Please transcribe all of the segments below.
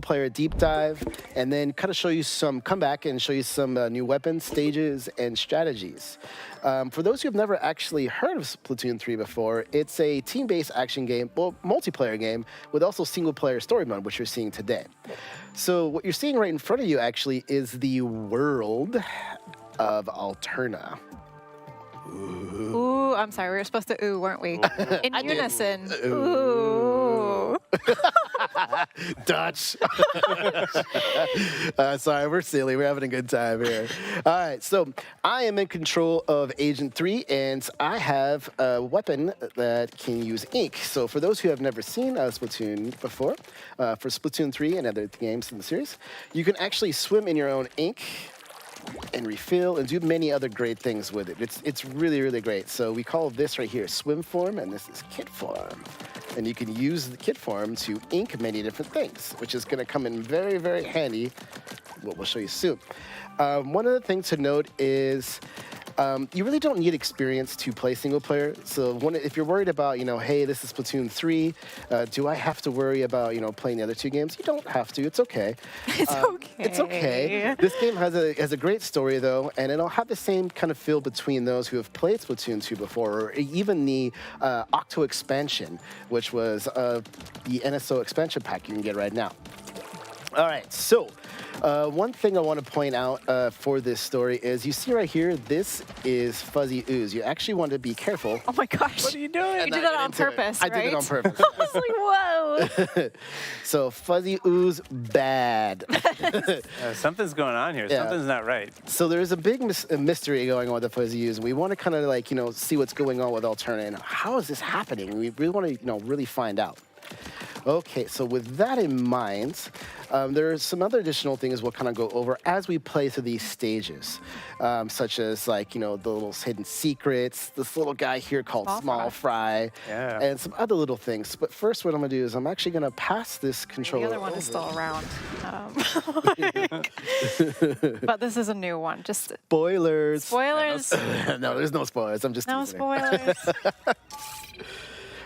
single-player deep dive, and then kind of come back and show you some new weapons, stages, and strategies. For those who have never actually heard of Splatoon 3 before, it's a team-based action game, well, multiplayer game, with also single-player story mode, which you're seeing today. So what you're seeing right in front of you, actually, is the world of Alterna. Ooh, I'm sorry. We were supposed to ooh, weren't we? In unison. Ooh. Dutch. Sorry, we're silly. We're having a good time here. All right, so I am in control of Agent 3, and I have a weapon that can use ink. So for those who have never seen Splatoon before, for Splatoon 3 and other games in the series, you can actually swim in your own ink and refill and do many other great things with it. It's really, really great. So we call this right here swim form, and this is kit form. And you can use the kit form to ink many different things, which is going to come in very, very handy, what we'll show you soon. One other thing to note is you really don't need experience to play single player. So if you're worried about, hey, this is Splatoon 3, do I have to worry about, playing the other two games? You don't have to. It's okay. It's okay. It's okay. This game has a great story, though, and it'll have the same kind of feel between those who have played Splatoon 2 before, or even the Octo expansion, which was the NSO expansion pack you can get right now. All right, so one thing I want to point out for this story is you see right here, this is Fuzzy Ooze. You actually want to be careful. Oh my gosh. What are you doing? You did that on purpose, right? I did it on purpose. I was like, whoa. So Fuzzy Ooze, bad. Something's going on here. Yeah. Something's not right. So there's a big mystery going on with the Fuzzy Ooze, and we want to kind of see what's going on with Alterna and how is this happening? We really want to really find out. Okay, so with that in mind, there are some other additional things we'll kind of go over as we play through these stages, such as the little hidden secrets, this little guy here called Small Fry, yeah, and some other little things. But first, what I'm going to do is I'm actually going to pass this controller The other one over. is still around. But this is a new one. Just Spoilers. spoilers. No, there's no spoilers. I'm just No teasing. spoilers.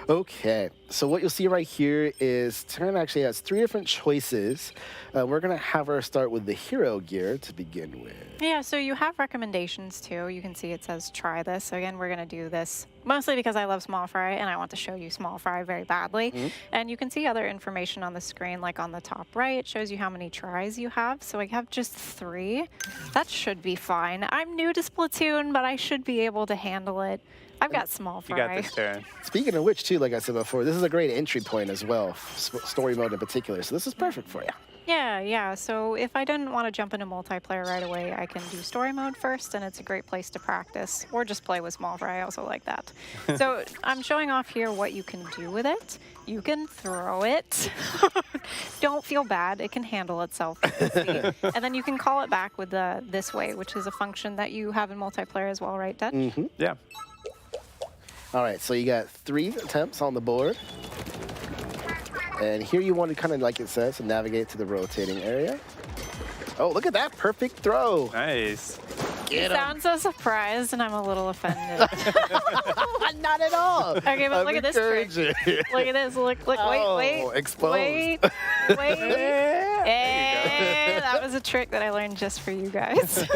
Okay, so what you'll see right here is Taryn actually has 3 different choices. We're going to have her start with the hero gear to begin with. Yeah, so you have recommendations too. You can see it says try this. So again, we're going to do this mostly because I love Small Fry and I want to show you Small Fry very badly. Mm-hmm. And you can see other information on the screen, like on the top right, it shows you how many tries you have. So I have just 3. That should be fine. I'm new to Splatoon, but I should be able to handle it. I've got Small Fry. You got this, Darren. Speaking of which, too, like I said before, this is a great entry point as well, story mode in particular. So this is perfect for you. Yeah. So if I didn't want to jump into multiplayer right away, I can do story mode first, and it's a great place to practice, or just play with Small Fry. I also like that. So I'm showing off here what you can do with it. You can throw it. Don't feel bad. It can handle itself. And then you can call it back with the this way, which is a function that you have in multiplayer as well, right, Dutch? Mm-hmm. Yeah. All right, so you got 3 attempts on the board. And here you want to kind of, like it says, to navigate to the rotating area. Oh, look at that perfect throw. Nice. You sound so surprised, and I'm a little offended. Not at all. Okay, but look at this trick. Look at this. Look. Oh, wait. exposed. Wait. Hey, that was a trick that I learned just for you guys.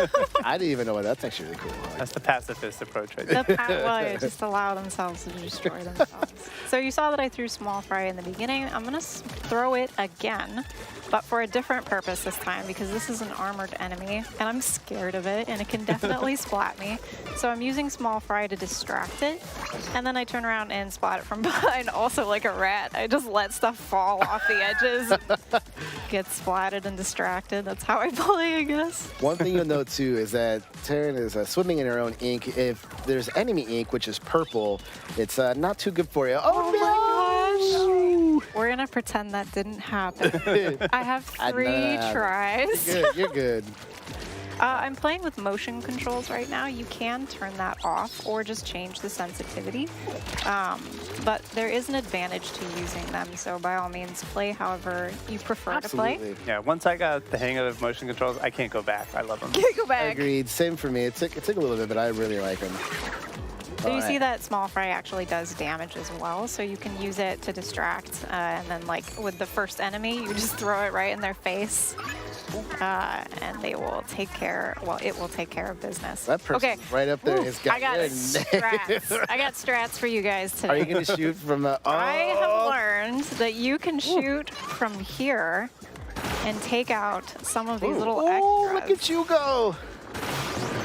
I didn't even know what that's actually really cool. That's the pacifist approach right there. Well, just allow themselves to destroy themselves. So you saw that I threw Small Fry in the beginning. I'm going to throw it again, but for a different purpose this time, because this is an armored enemy, and I'm scared of it, and it can definitely splat me. So I'm using Small Fry to distract it, and then I turn around and splat it from behind, also like a rat. I just let stuff fall off the edges, get splatted and distracted. That's how I play, I guess. One thing you'll note, too, is that Taryn is swimming in her own ink. If there's enemy ink, which is purple, it's not too good for you. Oh no! my gosh! We're gonna pretend that didn't happen. I have 3 tries. You're good. I'm playing with motion controls right now. You can turn that off or just change the sensitivity. But there is an advantage to using them, so by all means, play however you prefer to play. Yeah, once I got the hang of motion controls, I can't go back. I love them. Can't go back. Agreed. Same for me. It took a little bit, but I really like them. So you see Alright. that small fry actually does damage as well, so you can use it to distract, and then like with the first enemy, you just throw it right in their face, and they will take care, well, it will take care of business. That person right up there has got I got your strats. I got strats for you guys today. Are you going to shoot from the... I have learned that you can shoot from here and take out some of these little extras. Oh, look at you go.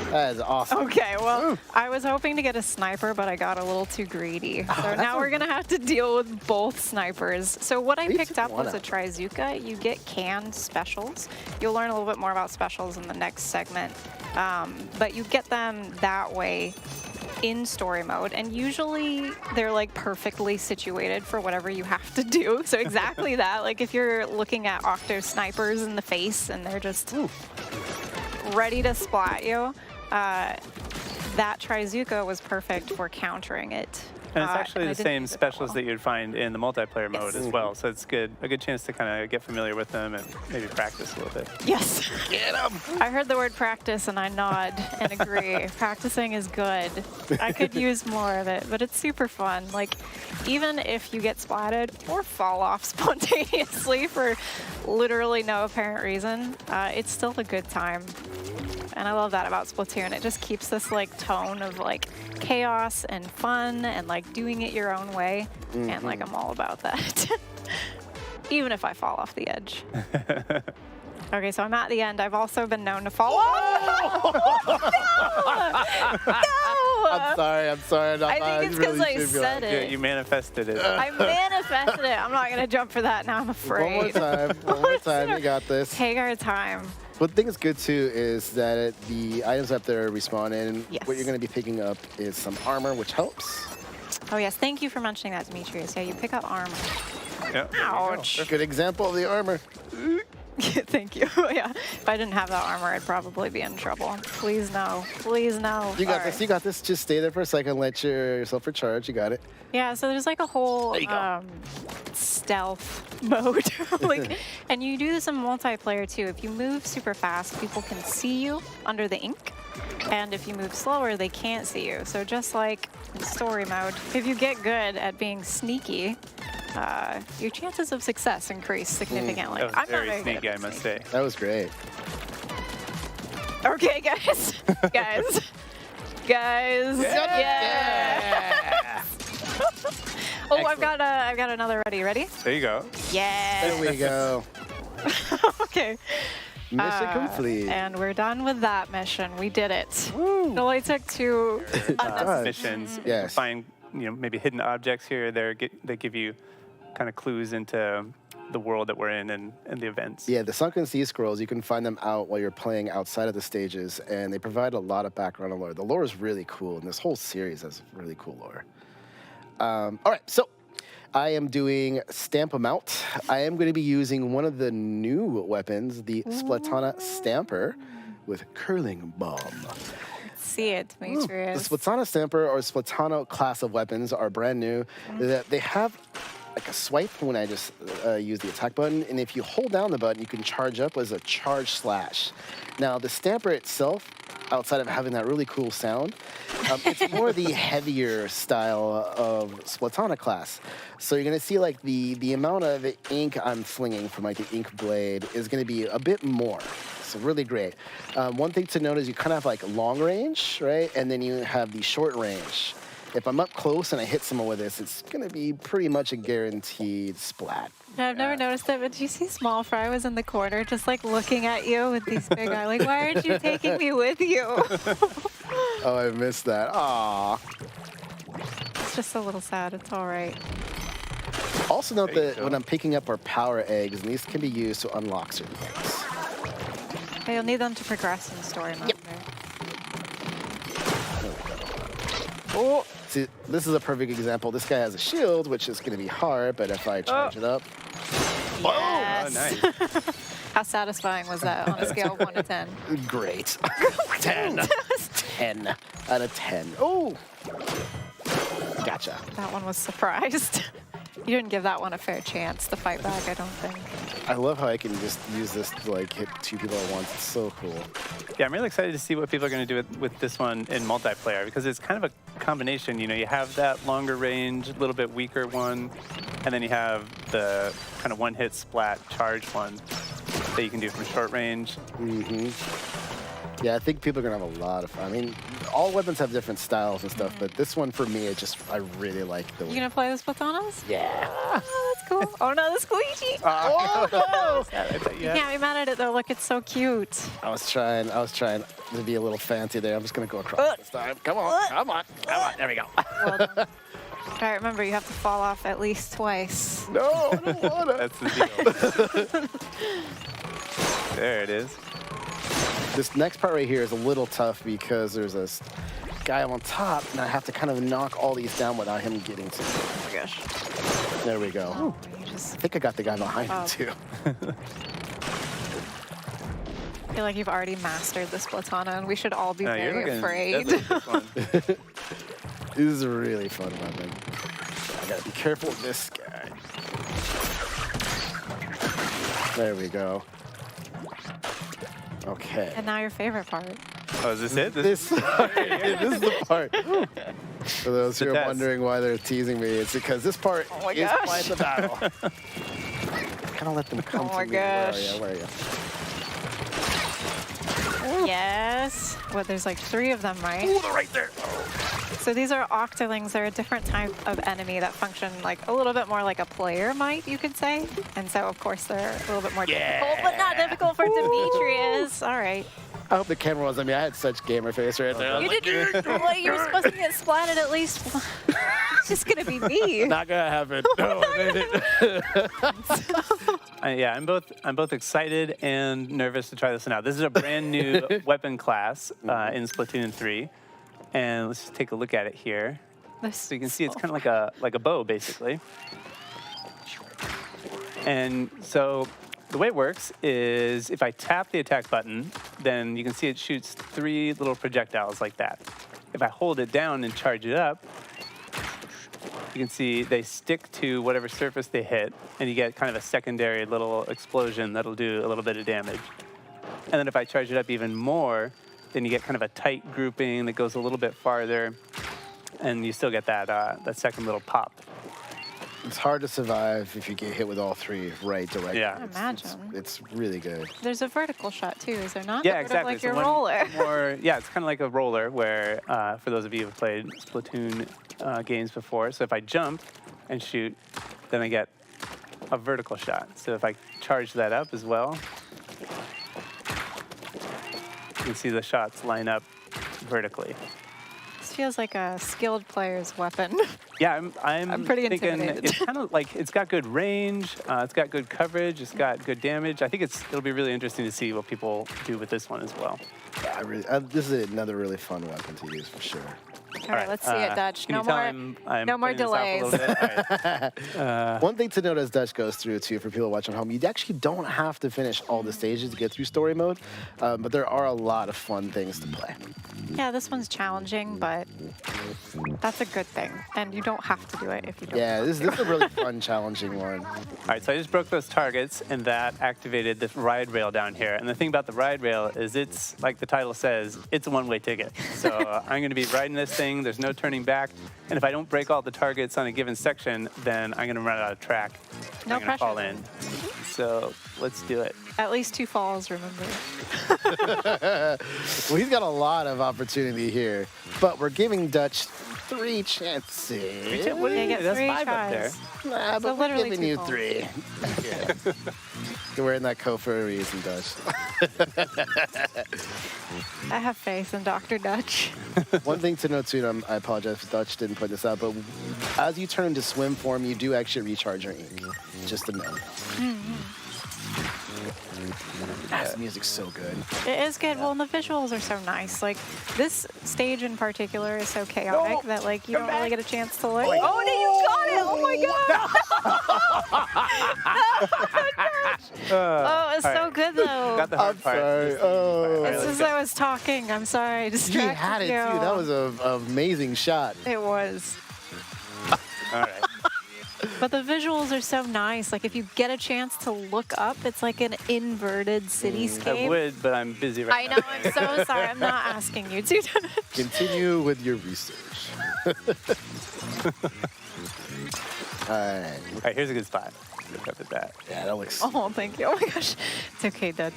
That is awesome. Okay, well, I was hoping to get a sniper, but I got a little too greedy. So now we're going to have to deal with both snipers. So what I picked up was a Trizuka. You get canned specials. You'll learn a little bit more about specials in the next segment. But you get them that way in story mode, and usually they're like perfectly situated for whatever you have to do. So exactly that. Like if you're looking at Octo snipers in the face and they're just ready to splat you, that Trizuka was perfect for countering it. And it's actually and the same specials that you'd find in the multiplayer mode as well. So it's a good chance to kind of get familiar with them and maybe practice a little bit. Yes. Get him. I heard the word practice and I nod and agree. Practicing is good. I could use more of it, but it's super fun. Like, even if you get splatted or fall off spontaneously for literally no apparent reason, it's still a good time. And I love that about Splatoon. It just keeps this like tone of like chaos and fun and like doing it your own way. And like I'm all about that. Even if I fall off the edge. Okay, so I'm at the end. I've also been known to fall off. No! I'm sorry. I think it's because I said it. You manifested it. I manifested it. I'm not going to jump for that now, I'm afraid. One more time. You got this. Take our time. One thing that's good too is that the items up there respawn, and Yes. what you're going to be picking up is some armor, which helps. Oh, yes. Thank you for mentioning that, Demetrius. Yeah, you pick up armor. Yeah, Ouch. Good example of the armor. Thank you. Yeah. If I didn't have that armor, I'd probably be in trouble. Please no. Please no. You got All this. right. You got this. Just stay there for a second. Let yourself recharge. You got it. Yeah, so there's like a whole There you go. stealth mode. Like, and you do this in multiplayer too. If you move super fast, people can see you under the ink. And if you move slower, they can't see you. So just like in story mode, if you get good at being sneaky, your chances of success increase significantly. That was I'm very not very sneaky, good I at must sneaking. say. That was great. Okay, guys. Guys. Yeah. Oh, I've got another ready. Ready? There you go. Yeah. There we go. Okay. Mission complete. And we're done with that mission. We did it. It only took two. Missions. You Yes. find maybe hidden objects here or there that give you kind of clues into the world that we're in and the events. Yeah, the Sunken Sea Scrolls, you can find them out while you're playing outside of the stages, and they provide a lot of background and lore. The lore is really cool, and this whole series has really cool lore. All right, so I am doing Stamp 'em Out. I am going to be using one of the new weapons, the Splatana Stamper, with Curling Bomb. See it, Demetrius. The Splatana Stamper or Splatana class of weapons are brand new. They have like a swipe when I just use the attack button, and if you hold down the button, you can charge up as a charge slash. Now, the Stamper itself, outside of having that really cool sound, it's more the heavier style of Splatana class. So you're gonna see like the amount of ink I'm flinging from like the ink blade is gonna be a bit more. So really great. One thing to note is you kind of have like long range, right? And then you have the short range. If I'm up close and I hit someone with this, it's going to be pretty much a guaranteed splat. I've never noticed it, but did you see Small Fry was in the corner just like looking at you with these big eyes? Like, why aren't you taking me with you? Oh, I missed that. Aw. It's just a little sad. It's all right. Also note that when I'm picking up our power eggs, and these can be used to unlock certain things. Okay, you'll need them to progress in the story mode. Oh, see, this is a perfect example. This guy has a shield, which is going to be hard, but if I charge it up... Yes. Oh, nice. How satisfying was that on a scale of 1 to 10? Great. 10. 10 out of 10. Oh! Gotcha. That one was surprised. You didn't give that one a fair chance to fight back, I don't think. I love how I can just use this to like hit 2 people at once. It's so cool. Yeah, I'm really excited to see what people are going to do with this one in multiplayer because it's kind of a combination. You know, you have that longer range, a little bit weaker one, and then you have the kind of one-hit splat charge one that you can do from short range. Yeah, I think people are gonna have a lot of fun. I mean, all weapons have different styles and stuff, but this one for me, I really like the. You gonna play the Splatanas? Yeah. Oh, that's cool. Oh no, the squeegee. Oh no! You can't be mad at it though. Look, it's so cute. I was trying to be a little fancy there. I'm just gonna go across this time. Come on. There we go. Well done. All right, remember you have to fall off at least twice. No, I don't wanna. That's the deal. There it is. This next part right here is a little tough because there's this guy on top, and I have to kind of knock all these down without him getting to me. Oh my gosh. There we go. Oh, you just I think I got the guy behind him too. feel like you've already mastered the Splatana, and we should all be You're very looking afraid. definitely fun. This is a really fun weapon. I gotta be careful with this guy. There we go. Okay. And now your favorite part. Oh, is this it? This is the part. For those who are test. wondering why they're teasing me, it's because this part my is gosh. quite the battle. Kind of let them come Oh my to gosh. me. Where are you? Yes. Well, there's like 3 of them, right? Oh, they're right there. So these are octolings. They're a different type of enemy that function like a little bit more like a player might, you could say. And so, of course, they're a little bit more difficult, but not difficult for Demetrius. All right. I hope the camera was on me. I had such gamer face right there. You did. Well, you were supposed to get splatted at least. It's just gonna be me. Not gonna happen. No, Yeah, I'm both excited and nervous to try this one out. This is a brand new weapon class in Splatoon 3, and let's just take a look at it here. So you can see it's kind of like a bow, basically. And so the way it works is if I tap the attack button, then you can see it shoots 3 little projectiles like that. If I hold it down and charge it up, you can see they stick to whatever surface they hit, and you get kind of a secondary little explosion that'll do a little bit of damage. And then if I charge it up even more, then you get kind of a tight grouping that goes a little bit farther, and you still get that that second little pop. It's hard to survive if you get hit with all 3 right directly. Yeah. I imagine. It's really good. There's a vertical shot too, is there not? Yeah, Sort of exactly. like So your one roller. More, yeah, it's kind of like a roller where, for those of you who've played Splatoon games before, so if I jump and shoot, then I get a vertical shot. So if I charge that up as well, you can see the shots line up vertically. This feels like a skilled player's weapon. Yeah, I'm pretty thinking intimidated. it's kind of like it's got good range, it's got good coverage, it's got good damage. I think it'll be really interesting to see what people do with this one as well. Yeah, this is another really fun weapon to use for sure. All right, let's see it, Dutch. Can No you tell more. I'm no more putting this off a little bit? All right. One thing to note as Dutch goes through too, for people watching at home, you actually don't have to finish all the stages to get through story mode, but there are a lot of fun things to play. Yeah, this one's challenging, but that's a good thing. And you don't have to do it if you don't. Yeah, this is a really fun, challenging one. All right, so I just broke those targets, and that activated the ride rail down here. And the thing about the ride rail is it's, like the title says, it's a one-way ticket. So I'm going to be riding this thing. There's no turning back. And if I don't break all the targets on a given section, then I'm going to run out of track. No I'm going to fall pressure. in. So let's do it. At least 2 falls, remember. Well, he's got a lot of opportunity here, but we're giving Dutch 3 chances. What do They you get do? That's 3 5 up there. tries. Nah, So but we're literally giving 2 you falls. 3. You're wearing that coat for a reason, Dutch. I have faith in Dr. Dutch. One thing to note too, and I apologize if Dutch didn't point this out, but as you turn into swim form, you do actually recharge your ink. Just a note. This music's so good. It is good. Well, and the visuals are so nice. Like, this stage in particular is so chaotic that, like, you don't really get a chance to, like... Oh, no, you got it! Oh, my God! Oh, it's so good, though. Got the hard I'm part. sorry. Just- Oh. It's as I was talking. I'm sorry. I He distracted had it you. too. That was an amazing shot. It was. All right. But the visuals are so nice. Like if you get a chance to look up, it's like an inverted cityscape. I would, but I'm busy right I know, I'm so sorry. I'm not asking you to. Continue with your research. All right. All right, here's a good spot. Look up at that. Yeah, that looks. Oh, thank you. Oh my gosh. It's okay, Dutch.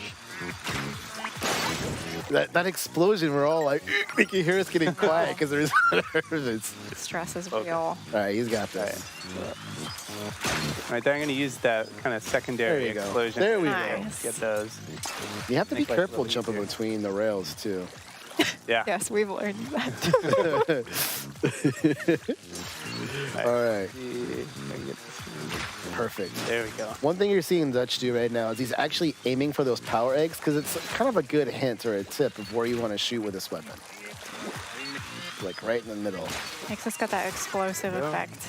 That explosion, we're all like, you can hear us getting quiet because there's nervous. Stress is Okay. real. All right, he's got this. All right, there I'm going to use that kind of secondary There you go. explosion. There we go. Nice. Get those. You have to be Make life a careful little jumping easier. between the rails too. Yeah. Yes, we've learned that. All right, See if I can get this one. perfect. There we go. One thing you're seeing Dutch do right now is he's actually aiming for those power eggs because it's kind of a good hint or a tip of where you want to shoot with this weapon. Like right in the middle. Makes us got that explosive Yeah. effect.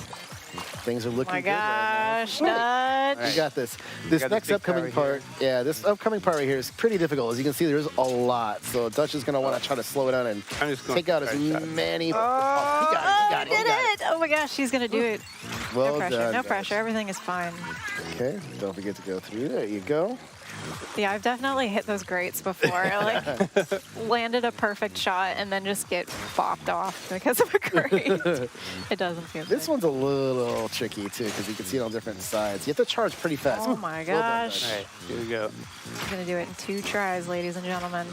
Things are Oh looking my good right gosh, now. Dutch. You got this. This got this next big upcoming tower part, yeah, this upcoming part right here is pretty difficult. As you can see, there's a lot. So Dutch is going to want to try to slow it down and I'm just going take out as to try shots. many. Oh, he got it. He got it. did He got it. Oh my gosh, she's going to do it. Well No pressure, done, no Dutch. pressure. Everything is fine. Okay, don't forget to go through. There you go. Yeah, I've definitely hit those grates before. Like, landed a perfect shot and then just get bopped off because of a grate. It doesn't feel This good. one's a little tricky too because you can see it on different sides. You have to charge pretty fast. Oh my Well done, gosh. Dutch. All right, here we go. I'm going to do it in 2 tries, ladies and gentlemen.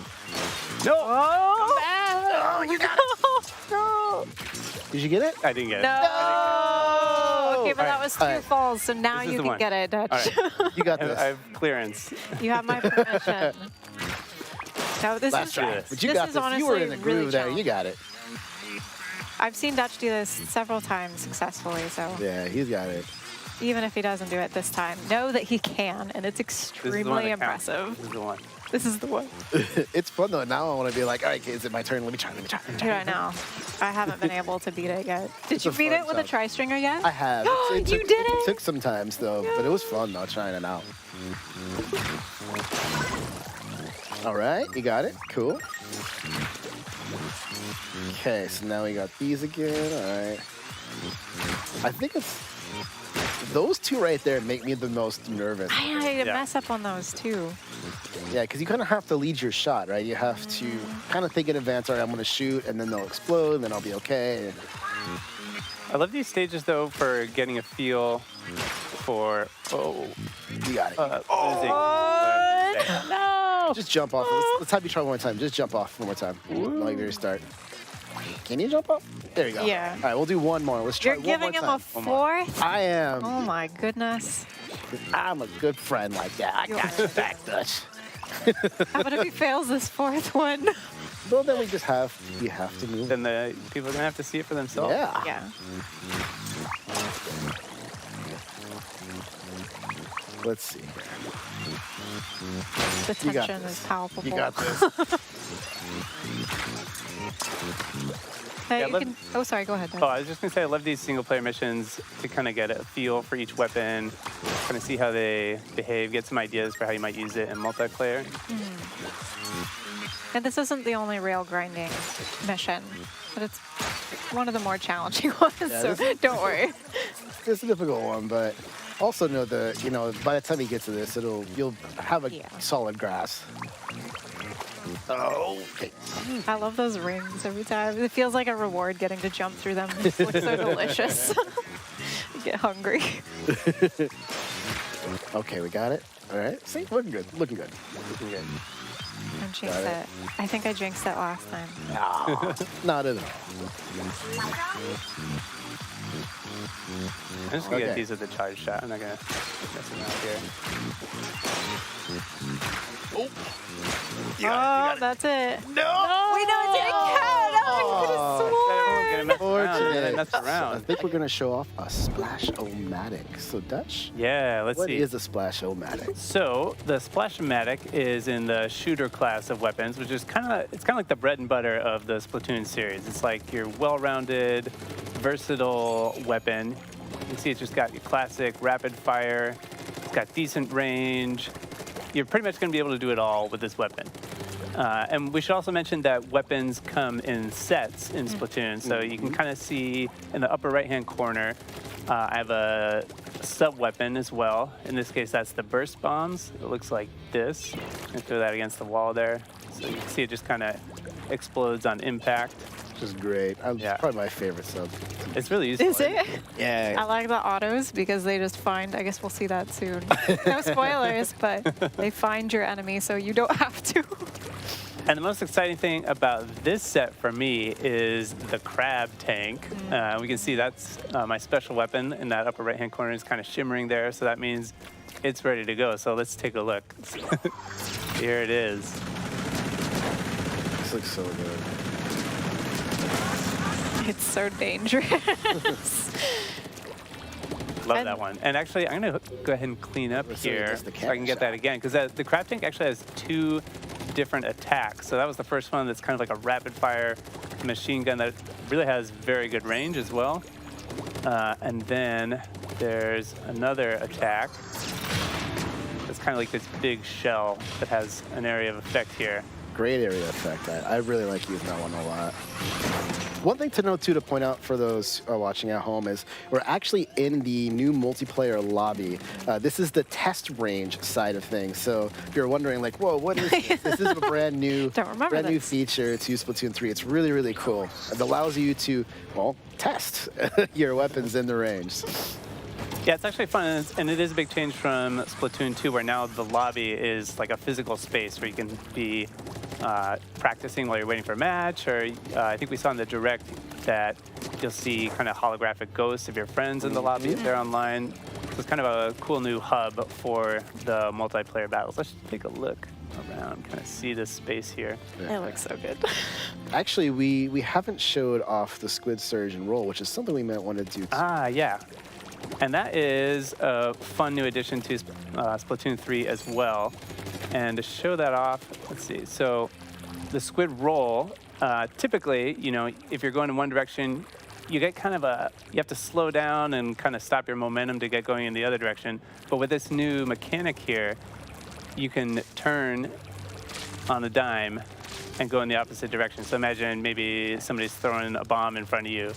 No! Oh, you got it. No. Did you get it? I didn't get it. No. Okay, but All that right, was all 2 right. falls, so now This is you the can one. get it, Dutch. All right. You got I this. have clearance. You have my permission. No, this Last is try. But you this got is this. You were honestly in the really groove there. You challenging. got it. I've seen Dutch do this several times successfully, so Yeah, he's got it. even if he doesn't do it this time, know that he can, and it's This is the one extremely that counts. impressive. This is the one. This is the one. It's fun though. Now I want to be like, all right, okay, is it my turn? Let me try. Let me try. Let me try. Dude, I know. I haven't been able to beat it yet. Did It's you a beat fun it with a challenge. tri-stringer yet? I have. You took, did it? It took some times though, but it was fun though trying it out. All right, you got it. Cool. Okay, so now we got these again. All right. I think it's those two right there make me the most nervous. I Yeah. mess up on those too. Yeah, because you kind of have to lead your shot, right? You have to kind of think in advance, all right, I'm going to shoot, and then they'll explode, and then I'll be okay. I love these stages, though, for getting a feel for... Oh. You got it. What is it? Oh, no! Just jump off. Let's have you try one more time. Just jump off one more time. Like very start. Can you jump off? There you go. Yeah. All right, we'll do one more. Let's try You're one more giving him time. a 4th? I am. Oh my goodness. I'm a good friend like that. I got your back, Dutch. How about if he fails this 4th one? Well, then we have to move. Then the people are going to have to see it for themselves. Yeah. Yeah. Let's see. The You got tension this. is palpable. You got this. Hey, Yeah, you let- can... Oh, sorry. Go ahead. Oh, I was just going to say, I love these single-player missions to kind of get a feel for each weapon, kind of see how they behave, get some ideas for how you might use it in multiplayer. And this isn't the only rail grinding mission, but it's one of the more challenging ones, so this don't worry. It's a difficult one, but also know that, by the time you get to this, you'll have a Yeah. solid grasp. Oh, okay. I love those rings every time. It feels like a reward getting to jump through them. It looks so delicious. You get hungry. Okay, we got it. All right. See, looking good. Looking good. Looking good. And jinx it. I think I jinxed it last time. No, not at all. I'm just going to Okay. get these with the charge shot. I'm not going to mess around here. Oh, that's it. No! Wait, no, it didn't count. Oh, I could have sworn. Mess around, Fortunate. then I messed I around. think we're going to show off a Splash-O-Matic. So, Dutch, Yeah, let's what see. is a Splash-O-Matic? So the Splash-O-Matic is in the shooter class of weapons, which is kind of like the bread and butter of the Splatoon series. It's like your well-rounded, versatile weapon. You can see it's just got your classic rapid fire. It's got decent range. You're pretty much going to be able to do it all with this weapon. And we should also mention that weapons come in sets in Splatoon. So you can kind of see in the upper right-hand corner I have a sub-weapon as well. In this case, that's the burst bombs. It looks like this. I'm gonna throw that against the wall there. So you can see it just kind of explodes on impact. Which is great. It's probably my favorite sub. It's really useful. Is it? Yeah. I like the autos because they just find, I guess we'll see that soon. No spoilers, but they find your enemy so you don't have to. And the most exciting thing about this set for me is the crab tank. We can see that's my special weapon in that upper right-hand corner is kind of shimmering there. So that means it's ready to go. So let's take a look. Here it is. This looks so good. It's so dangerous. Love that one. And actually, I'm going to go ahead and clean up here so I can get that again. Because the crab tank actually has 2 different attacks. So that was the first one that's kind of like a rapid fire machine gun that really has very good range as well. And then there's another attack. It's kind of like this big shell that has an area of effect here. Great area effect. I really like using that one a lot. One thing to note, too, to point out for those watching at home is we're actually in the new multiplayer lobby. This is the test range side of things. So if you're wondering, like, whoa, what is this? This is a brand new feature to Splatoon 3. It's really, really cool. It allows you to, well, test your weapons in the range. Yeah, it's actually fun, and it is a big change from Splatoon 2, where now the lobby is like a physical space where you can be practicing while you're waiting for a match, or I think we saw in the Direct that you'll see kind of holographic ghosts of your friends in the lobby if they're online. So it's kind of a cool new hub for the multiplayer battles. Let's take a look around, kind of see this space here. It looks so good. Actually, we haven't showed off the Squid Surge and Roll, which is something we might want to do too. Yeah. And that is a fun new addition to Splatoon 3 as well. And to show that off, let's see. So the Squid Roll, typically, you know, if you're going in one direction, you get kind of you have to slow down and kind of stop your momentum to get going in the other direction. But with this new mechanic here, you can turn on a dime and go in the opposite direction. So imagine maybe somebody's throwing a bomb in front of you.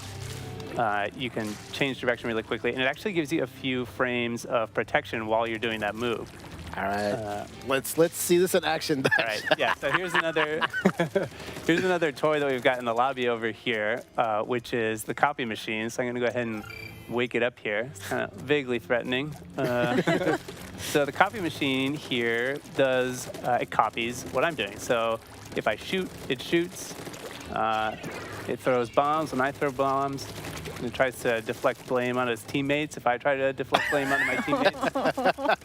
You can change direction really quickly, and it actually gives you a few frames of protection while you're doing that move. All right, let's see this in action. All right, yeah. So here's another toy that we've got in the lobby over here, which is the copy machine. So I'm going to go ahead and wake it up here. It's kind of vaguely threatening. So the copy machine here does it copies what I'm doing. So if I shoot, it shoots. It throws bombs when I throw bombs. It tries to deflect blame on his teammates. If I try to deflect blame onto my teammates,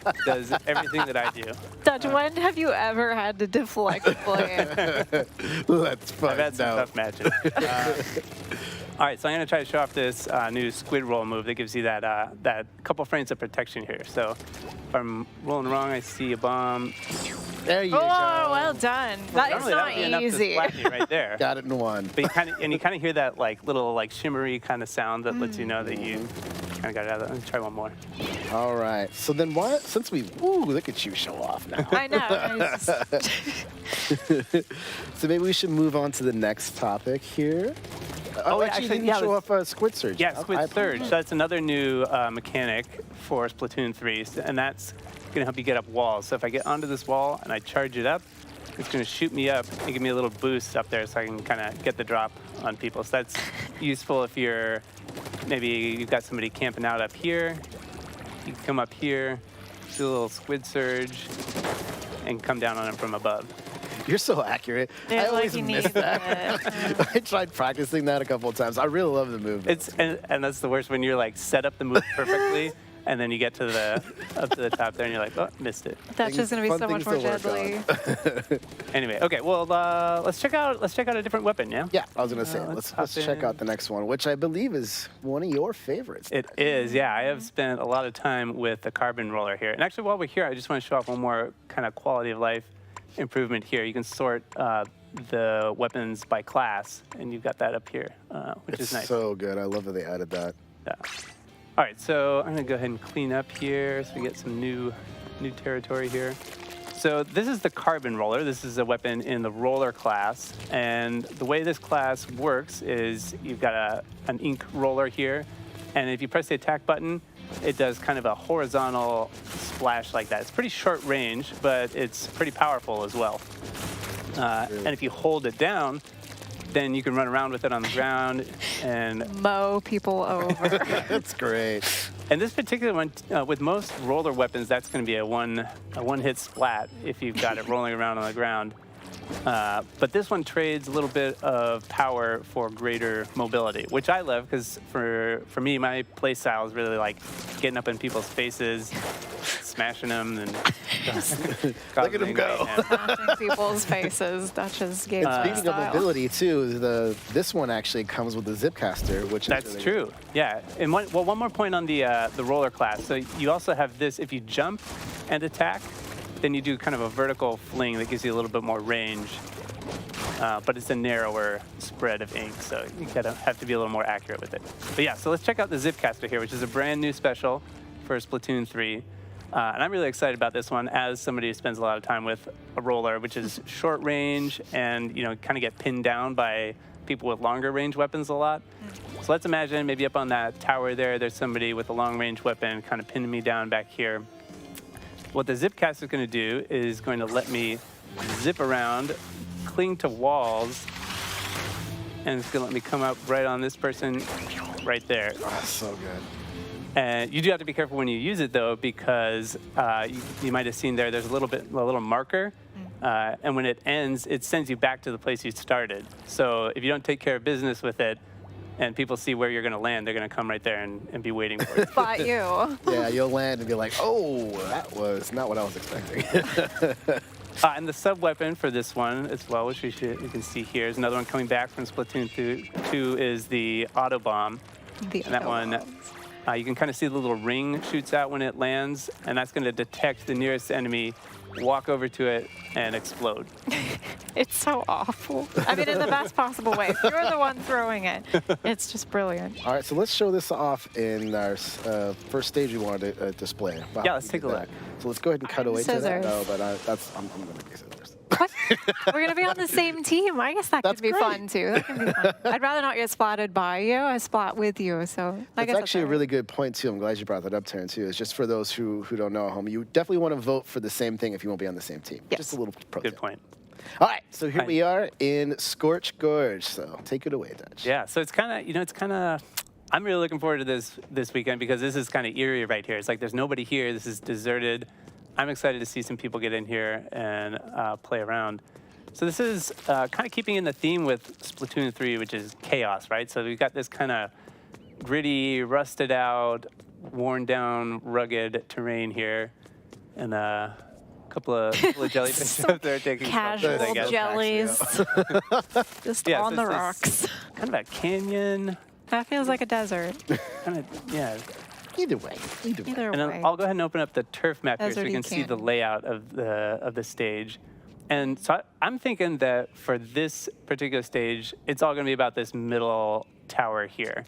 it does everything that I do. Dutch, when have you ever had to deflect blame? Let's find I've had some tough matches. All right, so I'm going to try to show off this new Squid Roll move that gives you that couple frames of protection here. So if I'm rolling wrong, I see a bomb. There you go. Oh, well done. That is Normally, that would be not enough easy. to splat me right there. Got it in one. But you kind of hear that little shimmery kind of sound that lets you know that you kind of got it out of there. Let me try one more. All right. So then what? Since look at you show off now. I know. So maybe we should move on to the next topic here. Actually, you didn't show off Squid Surge. Yeah, Squid Surge. So that's another new mechanic for Splatoon 3, and that's going to help you get up walls. So if I get onto this wall and I charge it up, it's going to shoot me up and give me a little boost up there so I can kind of get the drop on people. So that's useful if maybe you've got somebody camping out up here. You can come up here, do a little Squid Surge, and come down on them from above. You're so accurate. Yeah, I always you miss need that. I tried practicing that a couple of times. I really love the move. And that's the worst when you're set up the move perfectly, and then you get to up to the top there, and you're like, oh, missed it. That's just gonna be so much more deadly. Anyway, okay, well, let's check out a different weapon, yeah? Yeah, I was gonna say let's check out the next one, which I believe is one of your favorites. It is, yeah. I have spent a lot of time with the carbon roller here, and actually, while we're here, I just want to show off one more kind of quality of life improvement here. You can sort the weapons by class, and you've got that up here, which is nice. It's so good. I love that they added that. Yeah. All right, so I'm gonna go ahead and clean up here so we get some new territory here. So this is the carbon roller. This is a weapon in the roller class, and the way this class works is you've got an ink roller here, And if you press the attack button, it does kind of a horizontal splash like that. It's pretty short range, but it's pretty powerful as well. And if you hold it down, then you can run around with it on the ground and mow people over. That's great. And this particular one, with most roller weapons, that's going to be a one-hit splat if you've got it rolling around on the ground. But this one trades a little bit of power for greater mobility, which I love because for me, my play style is really like getting up in people's faces, smashing them, and Look at him go. Smashing people's faces. Dutch's game Speaking style. of mobility too, this one actually comes with the zip caster, which That's is really true. Yeah. And one more point on the roller class. So you also have this. If you jump and attack, then you do kind of a vertical fling that gives you a little bit more range. But it's a narrower spread of ink, so you have to be a little more accurate with it. But yeah, so let's check out the zip caster here, which is a brand new special for Splatoon 3. And I'm really excited about this one as somebody who spends a lot of time with a roller, which is short range and, kind of get pinned down by people with longer range weapons a lot. So let's imagine maybe up on that tower there's somebody with a long range weapon kind of pinning me down back here. What the zip caster is going to do is going to let me zip around, cling to walls, and it's going to let me come up right on this person right there. Oh, so good. And you do have to be careful when you use it, though, because you might have seen there's a little marker, and when it ends, it sends you back to the place you started. So if you don't take care of business with it, and people see where you're going to land, they're going to come right there and be waiting for you. Spot you. Yeah, you'll land and be like, oh, that was not what I was expecting. And the sub-weapon for this one as well, which you can see here, is another one coming back from Splatoon 2, is the auto bomb. And that one, you can kind of see the little ring shoots out when it lands, and that's going to detect the nearest enemy, walk over to it, and explode. It's so awful. I mean, in the best possible way. You're the one throwing it. It's just brilliant. All right, so let's show this off in our first stage we wanted to display. Wow, Yeah, let's take a look. So let's go ahead and cut away to that. Scissors. No, but I'm going to be scissors. What? We're going to be on the same team. I guess that That's could be great. fun, too. That can be fun. I'd rather not get splatted by you. I splat with you, so I guess That's actually a all right. really good point, too. I'm glad you brought that up, Taryn, too. It's just for those who don't know at home. You definitely want to vote for the same thing if you won't be on the same team. Yes. Just a little pro Good tip. point. All right, so here Hi. we are in Scorch Gorge. So take it away, Dutch. Yeah, so it's kind of, I'm really looking forward to this weekend because this is kind of eerie right here. It's like there's nobody here. This is deserted. I'm excited to see some people get in here and play around. So this is kind of keeping in the theme with Splatoon 3, which is chaos, right? So we've got this kind of gritty, rusted out, worn down, rugged terrain here. And a couple of jellyfish up there taking Casual photos, I guess. jellies. Just Yeah, on so the it's rocks. Kind of a canyon. That feels like a desert. Kind of, yeah. Either way. Either And then way. I'll go ahead and open up the turf map here so you Deserty can see the canyon. layout of the stage. And so I'm thinking that for this particular stage, it's all going to be about this middle tower here,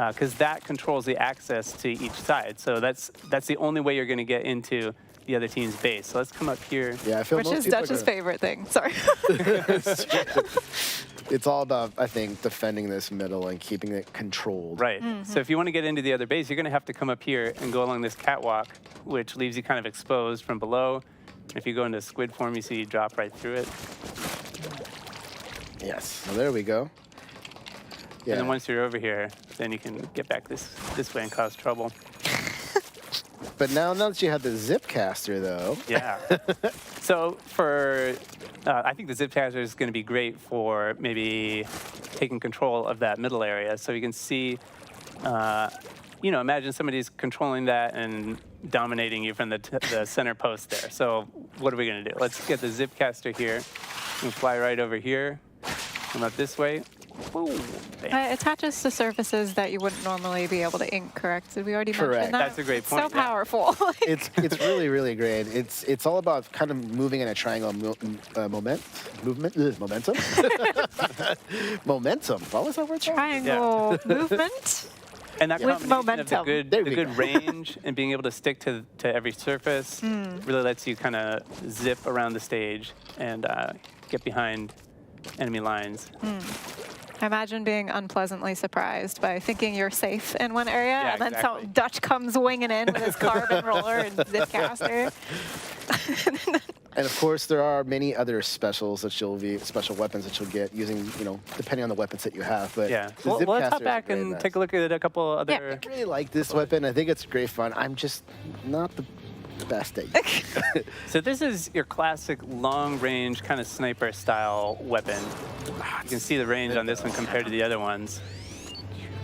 because that controls the access to each side. So that's the only way you're going to get into the other team's base. So let's come up here. Yeah, I feel Which most is people are Dutch's gonna- favorite thing. Sorry. It's all about, I think, defending this middle and keeping it controlled. Right. So if you want to get into the other base, you're going to have to come up here and go along this catwalk, which leaves you kind of exposed from below. If you go into squid form, you see you drop right through it. Yes. So there we go. Yeah. And then once you're over here, then you can get back this way and cause trouble. But now that you have the zip caster, though. Yeah. So I think the zip caster is going to be great for maybe taking control of that middle area. So you can see, imagine somebody's controlling that and dominating you from the center post there. So what are we going to do? Let's get the zip caster here and fly right over here. Come up this way. Woo, bam. It attaches to surfaces that you wouldn't normally be able to ink, correct? Did we already Correct. mention that? That's a great It's point, so yeah. powerful. It's really, really great. It's all about kind of moving in a triangle momentum. Momentum. What was that word? Triangle movement. And that With combination momentum. of the There we good go. range and being able to stick to every surface really lets you kind of zip around the stage and get behind enemy lines. I imagine being unpleasantly surprised by thinking you're safe in one area, Yeah, and then exactly. some Dutch comes winging in with his carbon roller and zip caster. And of course, there are many other special weapons that you'll get using, depending on the weapons that you have. But Yeah. the Well, zip let's hop caster is back really and nice. take a look at a couple other. I really like this weapon. I think it's great fun. I'm just not the best at it. So this is your classic long-range kind of sniper-style weapon. You can see the range on this one compared to the other ones.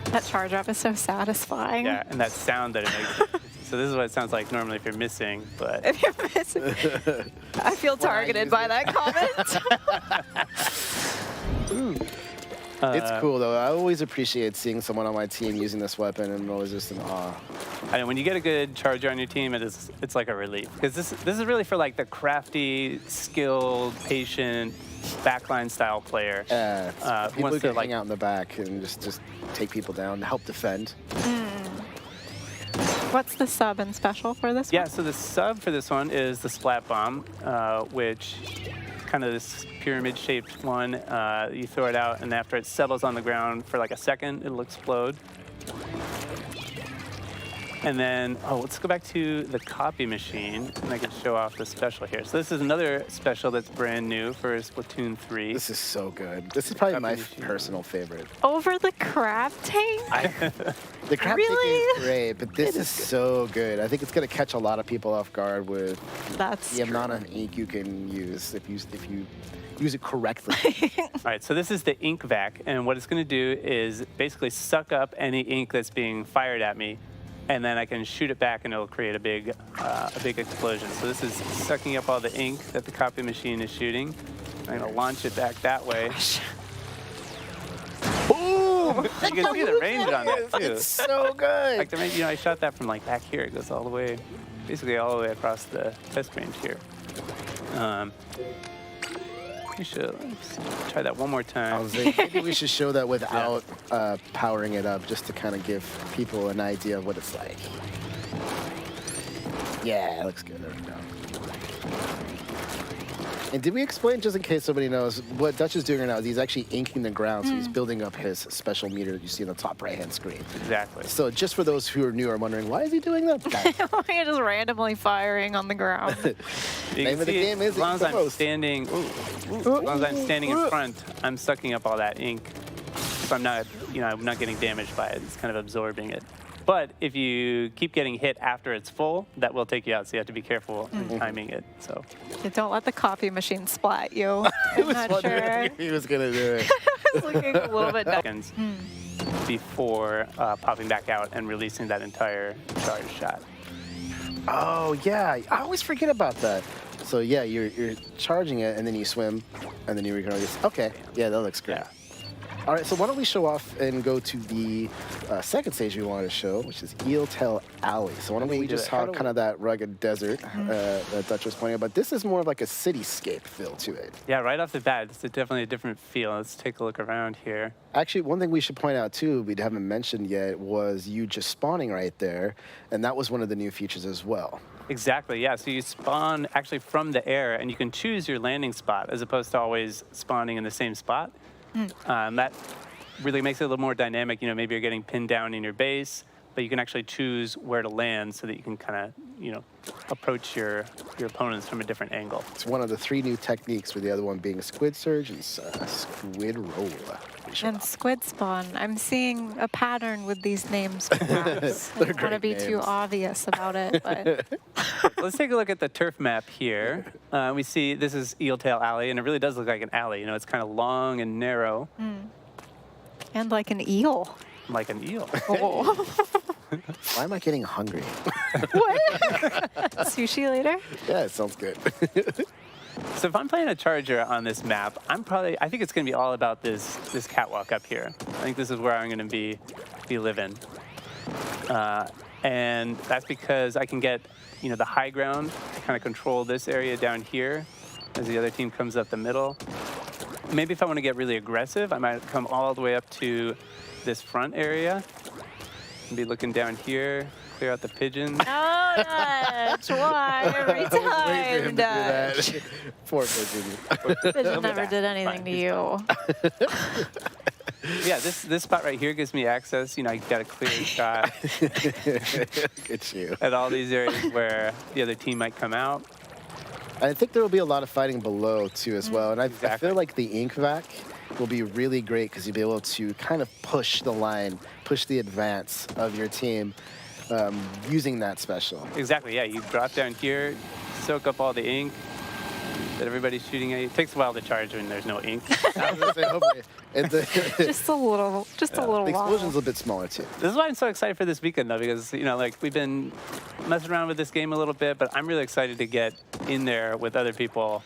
That charge up is so satisfying. Yeah, and that sound that it makes. So this is what it sounds like normally if you're missing, but If you're missing, I feel targeted by that comment. It's cool, though. I always appreciate seeing someone on my team using this weapon, and I'm always just in awe. and when you get a good charger on your team, it's like a relief because this is really for like the crafty, skilled, patient, backline style player. People wants who to, can like- hang out in the back and just take people down, help defend. What's the sub and special for this Yeah, one? so the sub for this one is the Splat Bomb, which kind of this pyramid-shaped one. You throw it out, and after it settles on the ground for like a second, it'll explode. And then, let's go back to the copy machine, and I can show off the special here. So this is another special that's brand new for Splatoon 3. This is so good. This is probably my Copy machine. personal favorite. Over the crab tank? The crab Really? tank is great, but this is so good. I think it's going to catch a lot of people off guard with That's the true. amount of ink you can use if you use it correctly. All right, so this is the ink vac, and what it's going to do is basically suck up any ink that's being fired at me, and then I can shoot it back, and it'll create a big explosion. So this is sucking up all the ink that the copy machine is shooting. I'm going to launch it back that way. Boom! You can see the range on that too. It's so good. Like the range, I shot that from like back here. It goes all the way, basically all the way across the test range here. Let's try that one more I time. was like, maybe we should show that without powering it up, just to kind of give people an idea of what it's like. Yeah, it looks good. There we go. And did we explain, just in case somebody knows, what Dutch is doing right now is he's actually inking the ground, so he's building up his special meter that you see on the top right-hand screen. Exactly. So just for those who are new or wondering, why is he doing that? You're just randomly firing on the ground. You Name can of the see game is as long as I'm Exposed. standing, as long as I'm standing in front, I'm sucking up all that ink. So I'm not, I'm not getting damaged by it. It's kind of absorbing it. But if you keep getting hit after it's full, that will take you out. So you have to be careful in timing it. So Don't let the copy machine splat you. I'm not sure. if he was going to do it. It's looking a little bit dumb. seconds before popping back out and releasing that entire charge shot. Oh, yeah. I always forget about that. So, yeah, you're charging it, and then you swim, and then you release. Okay. Yeah, that looks great. Yeah. All right, so why don't we show off and go to the second stage we wanted to show, which is Eel Tail Alley. So why don't we do just that? How talk do kind of that rugged desert that Dutch was pointing out, but this is more of like a cityscape feel to it. Yeah, right off the bat, it's definitely a different feel. Let's take a look around here. Actually, one thing we should point out too, we haven't mentioned yet, was you just spawning right there, and that was one of the new features as well. Exactly, yeah. So you spawn actually from the air, and you can choose your landing spot as opposed to always spawning in the same spot. That really makes it a little more dynamic. Maybe you're getting pinned down in your base, but you can actually choose where to land so that you can kind of, approach your opponents from a different angle. It's one of the 3 new techniques, with the other one being Squid Surge and Squid Roll. And Squid Spawn. I'm seeing a pattern with these names, perhaps. I They're don't want to great be too names. obvious about it, but Let's take a look at the turf map here. We see this is Eel Tail Alley, and it really does look like an alley. It's kind of long and narrow, and like an eel. like an eel. Oh. Why am I getting hungry? What? Sushi later? Yeah, it sounds good. So if I'm playing a charger on this map, I think it's going to be all about this catwalk up here. I think this is where I'm going to be living. And that's because I can get, the high ground to kind of control this area down here as the other team comes up the middle. Maybe if I want to get really aggressive, I might come all the way up to this front area and be looking down here, clear out the pigeons. Oh, Dutch. Why? Every time, Dutch. Poor pigeon. Pigeon never did anything to you. Yeah, this spot right here gives me access. You know, I got a clear shot Look at you. at all these areas where the other team might come out. I think there will be a lot of fighting below too as well, and I Exactly. feel like the ink vac will be really great because you'll be able to kind of push the line, push the advance of your team using that special. Exactly, yeah. You drop down here, soak up all the ink that everybody's shooting at you. It takes a while to charge when there's no ink. I was gonna say, hopefully, Just a little the explosion's while. a bit smaller too. This is why I'm so excited for this weekend, though, because, you know, like, we've been messing around with this game a little bit, but I'm really excited to get in there with other people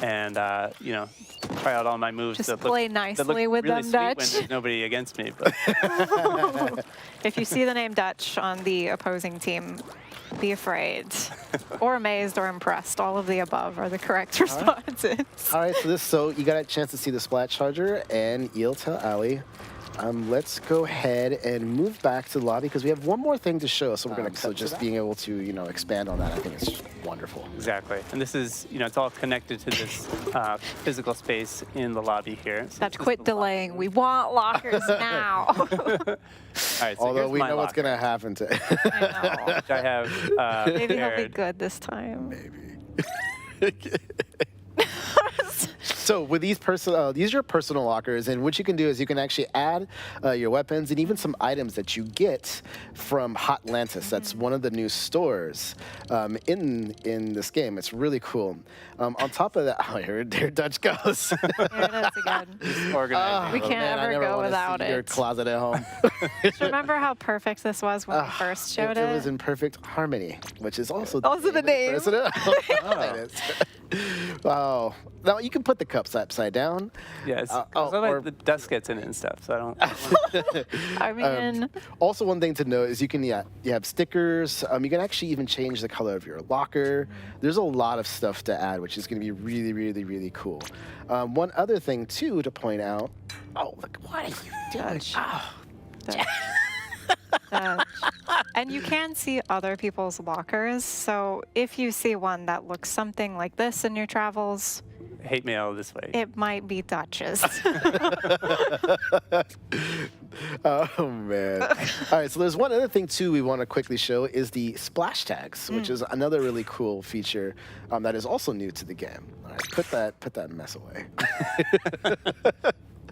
and, you know, try out all my moves. Just that play look, nicely that look with really them, sweet Dutch. when there's nobody against me. But If you see the name Dutch on the opposing team, be afraid, or amazed, or impressed. All of the above are the correct responses. All right, so you got a chance to see the Splat Charger and Eel Tail Alley. Let's go ahead and move back to the lobby because we have one more thing to show. So we're gonna so just being able to expand on that, I think it's wonderful. exactly. And this is, you know, it's all connected to this physical space in the lobby here. So Dutch, this is quit the lobby. delaying. We want lockers now. All right, so Although here's we my know what's locker, gonna happen to I know. which I have Maybe he'll be prepared. good this time. maybe. So with these are your personal lockers, and what you can do is you can actually add your weapons and even some items that you get from Hotlantis. That's one of the new stores in this game. It's really cool. On top of that, oh, here Dutch goes. Here it is again. Just organizing. We Oh, can't man, I ever never go wanna without see Your it. closet at home. Remember how perfect this was when we first showed It was in perfect harmony, which is also the name. Isn't it? It is. Wow. Now you can put the cups upside down. Yes, or- the dust gets in it and stuff, so I don't. I mean, Also, one thing to note is you have stickers. You can actually even change the color of your locker. There's a lot of stuff to add, which is going to be really, really, really cool. One other thing too to point out. Oh, look! What are you doing? Dutch. Oh, Dutch. Dutch. And you can see other people's lockers. So if you see one that looks something like this in your travels, Hate mail this way. it might be Dutch's. oh man! All right, so there's one other thing too we want to quickly show is the splash tags, which is another really cool feature that is also new to the game. All right, put that mess away.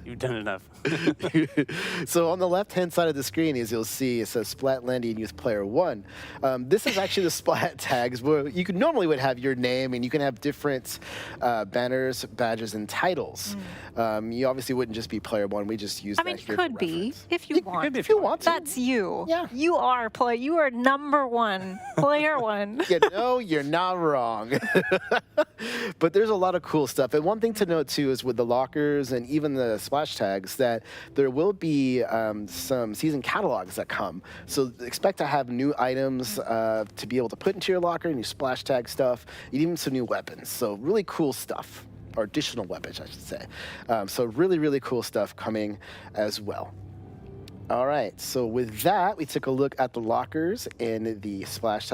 You've done enough. So on the left-hand side of the screen, as you'll see, it says Splatlandian Youth Player 1. This is actually the Splat tags where you normally would have your name, and you can have different banners, badges, and titles. You obviously wouldn't just be Player 1. We just use I that mean, here you for could be reference. if you want. If you want to. That's you. Yeah. You are You are number one, player one. You know, you're not wrong. But there's a lot of cool stuff. And one thing to note, too, is with the lockers and even the splash tags, that there will be some season catalogs that come. So expect to have new items to be able to put into your locker, new splash tag stuff, and even some new weapons. So really cool stuff, or additional weapons, I should say. So really, really cool stuff coming as well. All right, so with that, we took a look at the lockers in the splash tag.